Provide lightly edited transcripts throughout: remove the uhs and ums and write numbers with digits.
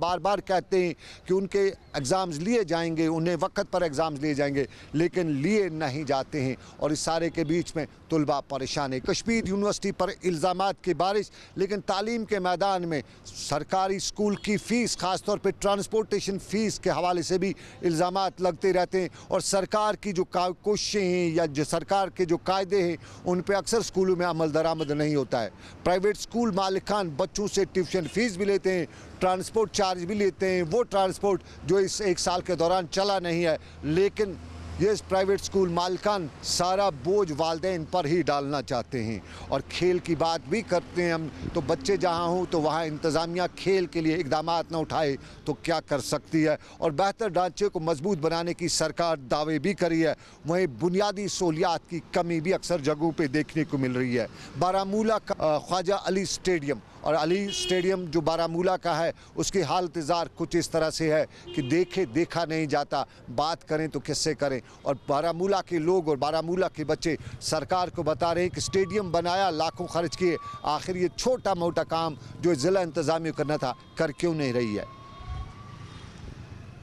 बार बार कहते हैं कि उनके एग्ज़ाम्स लिए जाएंगे, उन्हें वक्त पर एग्ज़ाम्स लिए जाएंगे, लेकिन लिए नहीं जाते हैं और इस सारे के बीच में तलबा परेशान है। कश्मीर यूनिवर्सिटी पर इल्ज़ामात की बारिश, लेकिन तालीम के मैदान में सरकारी स्कूल की फ़ीस, ख़ासतौर पर ट्रांसपोर्टेशन फ़ीस के हवाले से भी इल्ज़ामात लगते रहते हैं और सरकार की जो कोशिशें हैं या जो सरकार के जो कायदे हैं उन पर अक्सर स्कूलों में अमल दरामद नहीं होता है। प्राइवेट स्कूल मालिकान बच्चों से ट्यूशन फ़ीस भी लेते हैं, ट्रांसपोर्ट चार्ज भी लेते हैं, वो ट्रांसपोर्ट जो इस एक साल के दौरान चला नहीं है, लेकिन ये प्राइवेट स्कूल मालिकान सारा बोझ वालिदैन पर ही डालना चाहते हैं। और खेल की बात भी करते हैं हम, तो बच्चे जहाँ हों तो वहाँ इंतज़ामिया खेल के लिए इक़दाम न उठाए तो क्या कर सकती है। और बेहतर ढांचे को मजबूत बनाने की सरकार दावे भी करी है, वहीं बुनियादी सहूलियात की कमी भी अक्सर जगहों पर देखने को मिल रही है। बारामूला का ख्वाजा अली स्टेडियम, और अली स्टेडियम जो बारामूला का है उसकी हालत ज़ार कुछ इस तरह से है कि देखे देखा नहीं जाता, बात करें तो किससे करें। और बारामूला के लोग और बारामूला के बच्चे सरकार को बता रहे हैं कि स्टेडियम बनाया, लाखों खर्च किए, आखिर ये छोटा मोटा काम जो ज़िला इंतज़ामिया करना था कर क्यों नहीं रही है।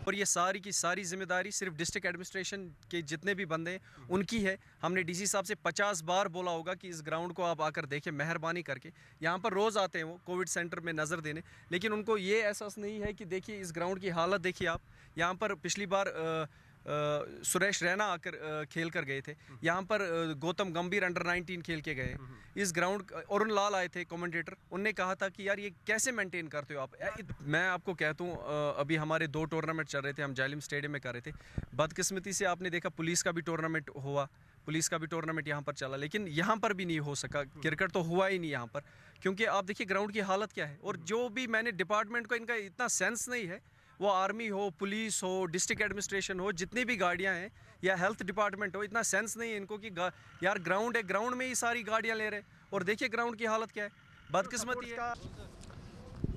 और ये सारी की सारी जिम्मेदारी सिर्फ डिस्ट्रिक्ट एडमिनिस्ट्रेशन के जितने भी बंदे हैं उनकी है। हमने डीसी साहब से 50 बार बोला होगा कि इस ग्राउंड को आप आकर देखें, मेहरबानी करके। यहाँ पर रोज़ आते हैं वो कोविड सेंटर में नज़र देने, लेकिन उनको ये एहसास नहीं है कि देखिए इस ग्राउंड की हालत देखिए आप। यहाँ पर पिछली बार सुरेश रैना आकर खेल कर गए थे, यहाँ पर गौतम गंभीर अंडर 19 खेल के गए। इस ग्राउंड अरुण लाल आए थे कमेंटेटर, उनने कहा था कि यार ये कैसे मेंटेन करते हो आप। मैं आपको कहता हूँ अभी हमारे 2 टूर्नामेंट चल रहे थे, हम जालिम स्टेडियम में कर रहे थे। बदकिस्मती से आपने देखा पुलिस का भी टूर्नामेंट हुआ, पुलिस का भी टूर्नामेंट यहाँ पर चला, लेकिन यहाँ पर भी नहीं हो सका। क्रिकेट तो हुआ ही नहीं यहाँ पर, क्योंकि आप देखिए ग्राउंड की हालत क्या है। और जो भी मैंने डिपार्टमेंट को इनका इतना सेंस नहीं है, वो आर्मी हो, पुलिस हो, डिस्ट्रिक्ट एडमिनिस्ट्रेशन हो, जितनी भी गाड़ियां हैं या हेल्थ डिपार्टमेंट हो, इतना सेंस नहीं है इनको कि यार ग्राउंड है, ग्राउंड में ही सारी गाड़ियां ले रहे। और देखिए ग्राउंड की हालत क्या है, बदकिस्मती है।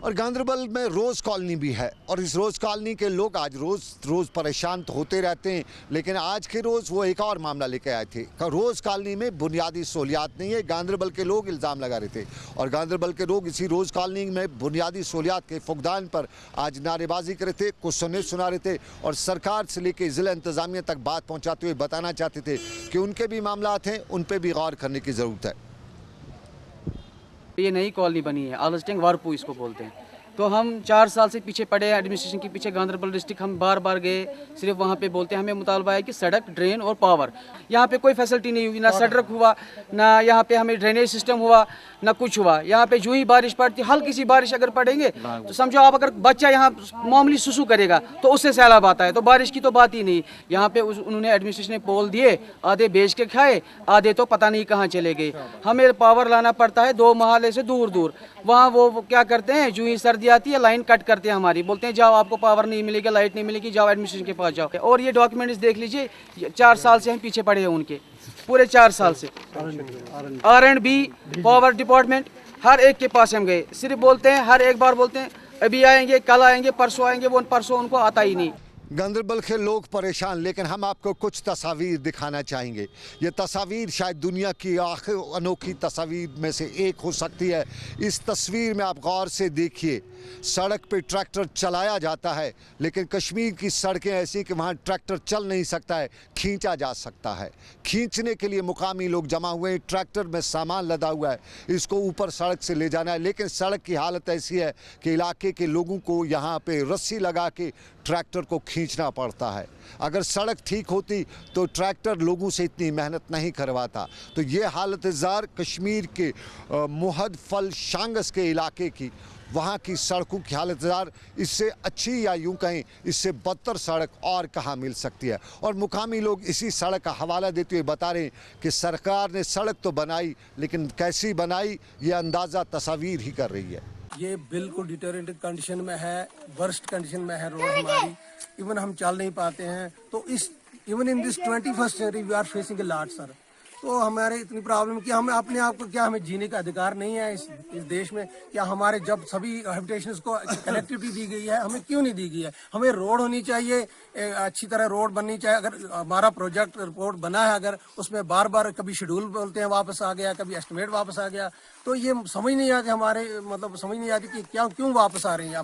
और गांदरबल में रोज़ कॉलोनी भी है और इस रोज़ कॉलोनी के लोग आज रोज़ परेशान तो होते रहते हैं, लेकिन आज के रोज़ वो एक और मामला लेके आए थे। रोज़ कॉलोनी में बुनियादी सहूलियात नहीं है, गांदरबल के लोग इल्ज़ाम लगा रहे थे और गांदरबल के लोग इसी रोज़ कॉलोनी में बुनियादी सहूलियात के फुकदान पर आज नारेबाजी कर रहे थे, कुछ सुना रहे थे और सरकार से लेकर ज़िला इंतज़ामिया तक बात पहुँचाते हुए बताना चाहते थे कि उनके भी मामला हैं, उन पर भी गौर करने की ज़रूरत है। ये नई कॉलोनी बनी है, आलस्टिंग वारपू इसको बोलते हैं। तो हम 4 साल से पीछे पड़े हैं एडमिनिस्ट्रेशन के पीछे। गांदरबल डिस्ट्रिक्ट हम बार बार गए, सिर्फ वहाँ पे बोलते हैं हमें मुतालबा है कि सड़क, ड्रेन और पावर। यहाँ पे कोई फैसिलिटी नहीं हुई, ना सड़क हुआ, ना यहाँ पे हमें ड्रेनेज सिस्टम हुआ, ना कुछ हुआ। यहाँ पे जो ही बारिश पड़ती, हल्की सी बारिश अगर पड़ेंगे तो समझो आप, अगर बच्चा यहाँ मामूली सुसु करेगा तो उससे सैलाब आता है। तो बारिश की तो बात ही नहीं। यहाँ पे उन्होंने एडमिनिस्ट्रेशन ने पोल दिए, आधे बेच के खाए, आधे तो पता नहीं कहाँ चले गए। हमें पावर लाना पड़ता है 2 महल्ले से दूर दूर। वहाँ वो क्या करते हैं, जो ही सर्दी आती है लाइन कट करते हैं हमारी, बोलते हैं जाओ आपको पावर नहीं मिलेगी, लाइट नहीं मिलेगी, जाओ एडमिनिस्ट्रेशन के पास जाओ। और ये डॉक्यूमेंट्स देख लीजिए, 4 साल से हम पीछे पड़े हैं उनके, पूरे 4 साल से। R&B, पावर डिपार्टमेंट, हर एक के पास हम गए, सिर्फ बोलते हैं, हर एक बार बोलते हैं अभी आएंगे, कल आएंगे, परसों आएंगे, वो परसों उनको आता ही नहीं। गांदरबल के लोग परेशान, लेकिन हम आपको कुछ तस्वीर दिखाना चाहेंगे। ये तस्वीर शायद दुनिया की आखिर अनोखी तस्वीर में से एक हो सकती है। इस तस्वीर में आप गौर से देखिए, सड़क पे ट्रैक्टर चलाया जाता है, लेकिन कश्मीर की सड़कें ऐसी कि वहाँ ट्रैक्टर चल नहीं सकता है, खींचा जा सकता है। खींचने के लिए मुकामी लोग जमा हुए हैं, ट्रैक्टर में सामान लदा हुआ है, इसको ऊपर सड़क से ले जाना है, लेकिन सड़क की हालत ऐसी है कि इलाके के लोगों को यहाँ पे रस्सी लगा के ट्रैक्टर को खींचना पड़ता है। अगर सड़क ठीक होती तो ट्रैक्टर लोगों से इतनी मेहनत नहीं करवाता। तो ये हालत ज़ार कश्मीर के मुहद्दफल शांगस के इलाके की, वहाँ की सड़कों की हालत ज़ार इससे अच्छी या यूँ कहें इससे बदतर सड़क और कहाँ मिल सकती है। और मुकामी लोग इसी सड़क का हवाला देते हुए बता रहे हैं कि सरकार ने सड़क तो बनाई, लेकिन कैसी बनाई ये अंदाज़ा तस्वीर ही कर रही है। ये बिल्कुल डिटेरियोरेटेड कंडीशन में है, वर्स्ट कंडीशन में है रोड हमारी, इवन हम चल नहीं पाते हैं। तो इस even in this 21st century we are facing a lot sir. तो हमारे इतनी प्रॉब्लम कि हमें अपने आप को, क्या हमें जीने का अधिकार नहीं है इस देश में? क्या हमारे जब सभी हैबिटेशंस को कनेक्टिविटी दी गई है, हमें क्यों नहीं दी गई है? हमें रोड होनी चाहिए, अच्छी तरह रोड बननी चाहिए। अगर हमारा प्रोजेक्ट रिपोर्ट बना है, अगर उसमें बार बार कभी शेड्यूल बोलते हैं वापस आ गया, कभी एस्टिमेट वापस आ गया, तो ये समझ नहीं आती, हमारे मतलब समझ नहीं आती कि क्या क्यों वापस आ रहे हैं।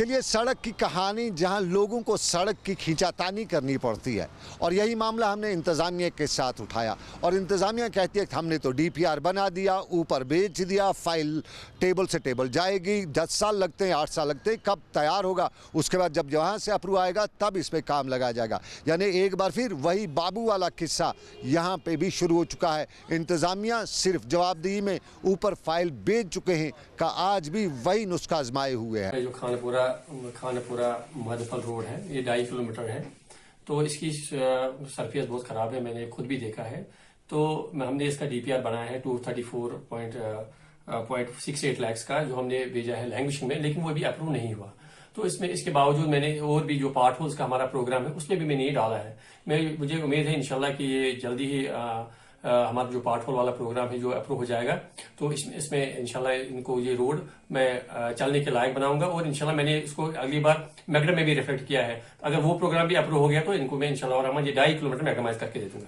चलिए, सड़क की कहानी जहां लोगों को सड़क की खींचातानी करनी पड़ती है, और यही मामला हमने इंतज़ामिया के साथ उठाया। और इंतज़ामिया कहती है कि हमने तो DPR बना दिया, ऊपर बेच दिया, फाइल टेबल से टेबल जाएगी, 10 साल लगते हैं, 8 साल लगते हैं, कब तैयार होगा, उसके बाद जब वहाँ से अप्रूव आएगा तब इस पर काम लगाया जाएगा। यानी एक बार फिर वही बाबू वाला किस्सा यहाँ पर भी शुरू हो चुका है। इंतज़ामिया सिर्फ जवाबदेही में ऊपर फाइल बेच चुके हैं का आज भी वही नुस्खा आजमाए हुए हैं। जो खानपुरा मधुफल रोड है, ये 2.5 किलोमीटर है, तो इसकी सरफेस बहुत ख़राब है, मैंने खुद भी देखा है। तो हमने इसका DPR बनाया है 234.68 लाख का, जो हमने भेजा है लैंग्वेज में, लेकिन वो भी अप्रूव नहीं हुआ। तो इसके बावजूद मैंने और भी जो पार्ट होल्स का हमारा प्रोग्राम है उसमें भी मैंने ये डाला है। मुझे उम्मीद है इंशाल्लाह कि ये जल्दी ही हमारा जो पार्ट होल वाला प्रोग्राम है जो अप्रूव हो जाएगा, तो इसमें इंशाल्लाह इनको ये रोड मैं चलने के लायक बनाऊंगा। और इंशाल्लाह मैंने इसको अगली बार मैग्डम में भी रिफ्लेक्ट किया है, अगर वो प्रोग्राम भी अप्रूव हो गया तो इनको मैं इंशाल्लाह रहमान ये 2.5 किलोमीटर मैग्डमाइज करके दे दूंगा।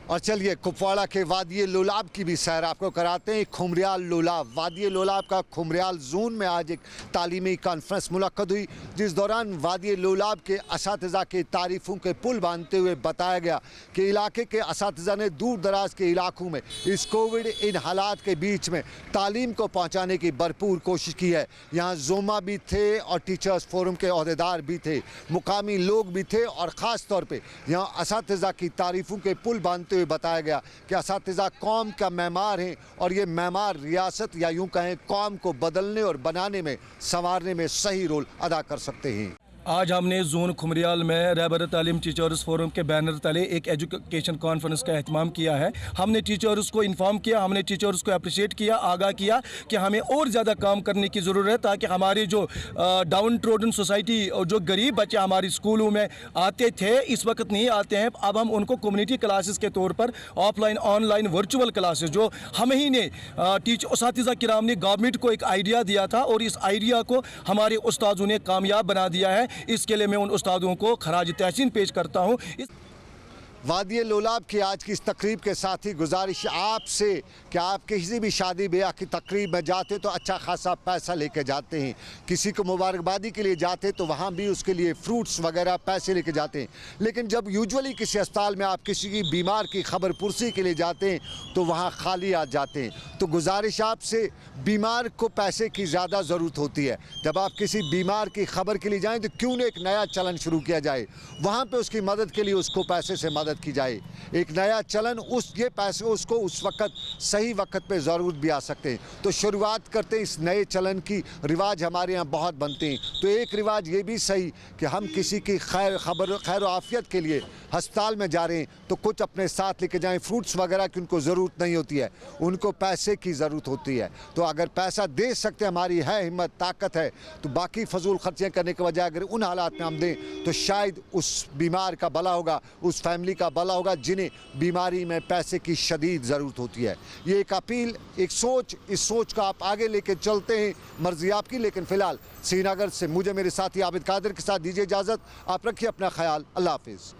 और चलिए, कुपवाड़ा के वादिये लोलाब की भी सैर आपको कराते हैं। खुमरियाल लोलाब, वादिये लोलाब का खुमरियाल जोन में आज एक तालीमी कॉन्फ्रेंस मुनक्कद हुई, जिस दौरान वादिये लोलाब के असातिज़ा के तारीफ़ों के पुल बांधते हुए बताया गया कि इलाके के असातिज़ा ने दूर दराज के इलाकों में इस कोविड इन हालात के बीच में तालीम को पहुँचाने की भरपूर कोशिश की है। यहाँ जोमा भी थे और टीचर्स फोरम के अहदेदार भी थे, मुकामी लोग भी थे, और ख़ास तौर पर यहाँ असातिज़ा की तारीफ़ों के पुल बांधते हुए बताया गया कि असातिज़ा कौम का मेमार हैं, और ये मेमार रियासत या यूं कहें कौम को बदलने और बनाने में, संवारने में सही रोल अदा कर सकते हैं। आज हमने जोन खुमरियाल में रहबर तालीम टीचर्स फोरम के बैनर तले एक एजुकेशन कॉन्फ्रेंस का एहतमाम किया है। हमने टीचर्स को इन्फॉर्म किया, हमने टीचर्स को अप्रिशिएट किया, आगाह किया कि हमें और ज़्यादा काम करने की ज़रूरत है, ताकि हमारी जो डाउन ट्रोडन सोसाइटी और जो गरीब बच्चे हमारी स्कूलों में आते थे, इस वक्त नहीं आते हैं, अब हम उनको कम्युनिटी क्लासेस के तौर पर ऑफलाइन ऑनलाइन वर्चुअल क्लासेस, जो हम ही ने उस्तादिज़ा किराम ने गवर्नमेंट को एक आइडिया दिया था, और इस आइडिया को हमारे उस्तादों ने कामयाब बना दिया है। इसके लिए मैं उन उस्तादों को खराज तहसीन पेश करता हूँ। वादिये लोलाब की आज की इस तकरीब के साथ ही गुजारिश आपसे कि आप किसी भी शादी ब्याह की तकरीब में जाते तो अच्छा खासा पैसा लेके जाते हैं, किसी को मुबारकबादी के लिए जाते तो वहाँ भी उसके लिए फ्रूट्स वगैरह पैसे लेके जाते हैं, लेकिन जब यूजुअली किसी अस्पताल में आप किसी की बीमार की खबर पुरसी के लिए जाते हैं तो वहाँ खाली आ जाते हैं। तो गुजारिश आपसे, बीमार को पैसे की ज़्यादा ज़रूरत होती है। जब आप किसी बीमार की खबर के लिए जाएँ तो क्यों न एक नया चलन शुरू किया जाए, वहाँ पर उसकी मदद के लिए उसको पैसे से मदद की जाए। एक नया चलन, ये पैसे उसको उस वक्त सही वक्त पे ज़रूरत भी आ सकते हैं। तो शुरुआत करते हैं इस नए चलन की। रिवाज हमारे यहाँ बहुत बनते हैं, तो एक रिवाज ये भी सही कि हम किसी की खैर आफियत के लिए अस्पताल में जा रहे हैं तो कुछ अपने साथ लेके जाएं, फ्रूट्स वगैरह की उनको ज़रूरत नहीं होती है, उनको पैसे की ज़रूरत होती है। तो अगर पैसा दे सकते, हमारी है हिम्मत, ताकत है, तो बाकी फजूल खर्चे करने के बजाय अगर उन हालात में हम दें तो शायद उस बीमार का भला होगा, उस फैमिली का भला होगा जिन्हें बीमारी में पैसे की शदीद ज़रूरत होती है। ये एक अपील, एक सोच, इस सोच का आप आगे लेके चलते हैं, मर्जी आपकी। लेकिन फ़िलहाल श्रीनगर से मुझे मेरे साथी आबिद कादिर के साथ दीजिए इजाज़त। आप रखिए अपना ख्याल। अल्लाह हाफिज़।